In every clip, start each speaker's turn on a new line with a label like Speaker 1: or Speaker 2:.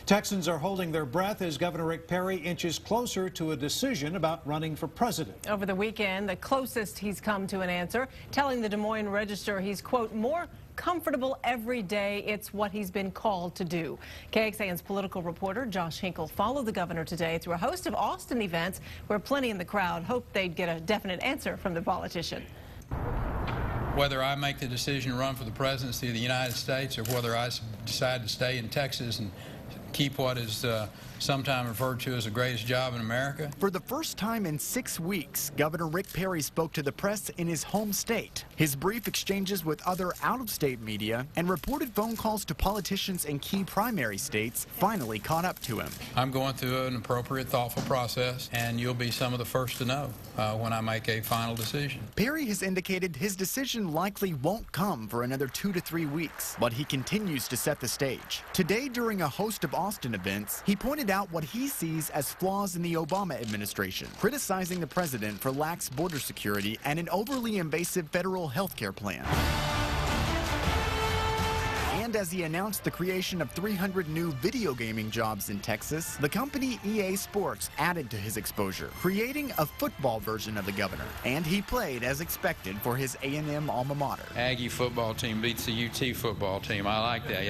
Speaker 1: Texans are holding their breath as Governor Rick Perry inches closer to a decision about running for president.
Speaker 2: Over the weekend, the closest he's come to an answer, telling the Des Moines Register he's, quote, more comfortable every day. It's what he's been called to do. KXAN's political reporter Josh Hinkle followed the governor today through a host of Austin events where plenty in the crowd hoped they'd get a definite answer from the politician.
Speaker 3: Whether I make the decision to run for the presidency of the United States or whether I decide to stay in Texas and keep what is sometimes referred to as the greatest job in America.
Speaker 4: For the first time in 6 weeks, Governor Rick Perry spoke to the press in his home state. His brief exchanges with other out-of-state media and reported phone calls to politicians in key primary states finally caught up to him.
Speaker 3: I'm going through an appropriate, thoughtful process, and you'll be some of the first to know when I make a final decision.
Speaker 4: Perry has indicated his decision likely won't come for another 2 to 3 weeks, but he continues to set the stage. Today, during a host of Austin events, he pointed out what he sees as flaws in the Obama administration, criticizing the president for lax border security and an overly invasive federal health care plan. And as he announced the creation of 300 new video gaming jobs in Texas, the company EA Sports added to his exposure, creating a football version of the governor. And he played as expected for his A&M alma mater.
Speaker 3: Aggie football team beats the UT football team. I like that.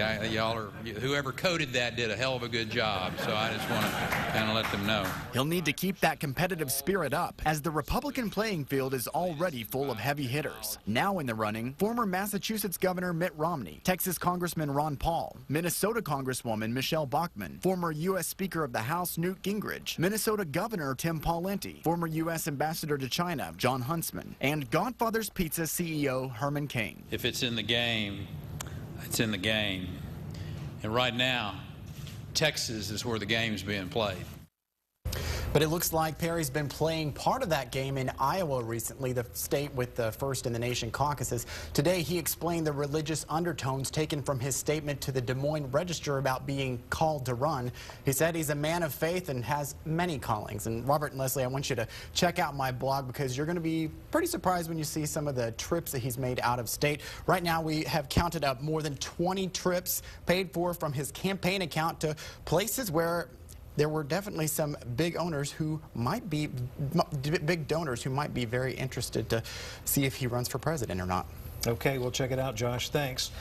Speaker 3: Whoever coded that did a hell of a good job, so I just want to kind of let them know.
Speaker 4: He'll need to keep that competitive spirit up, as the Republican playing field is already full of heavy hitters. Now in the running, former Massachusetts Governor Mitt Romney, Texas Congressman Ron Paul, Minnesota Congresswoman Michelle Bachmann, former U.S. Speaker of the House Newt Gingrich, Minnesota Governor Tim Pawlenty, former U.S. Ambassador to China John Huntsman, and Godfather's Pizza CEO Herman Cain.
Speaker 3: If it's in the game, it's in the game. And right now, Texas is where the game's being played.
Speaker 5: But it looks like Perry's been playing part of that game in Iowa recently, the state with the first in the nation caucuses. Today, he explained the religious undertones taken from his statement to the Des Moines Register about being called to run. He said he's a man of faith and has many callings. And Robert and Leslie, I want you to check out my blog because you're going to be pretty surprised when you see some of the trips that he's made out of state. Right now, we have counted up more than 20 trips paid for from his campaign account to places where there were definitely some big donors who might be very interested to see if he runs for president or not.
Speaker 1: Okay, we'll check it out, Josh. Thanks.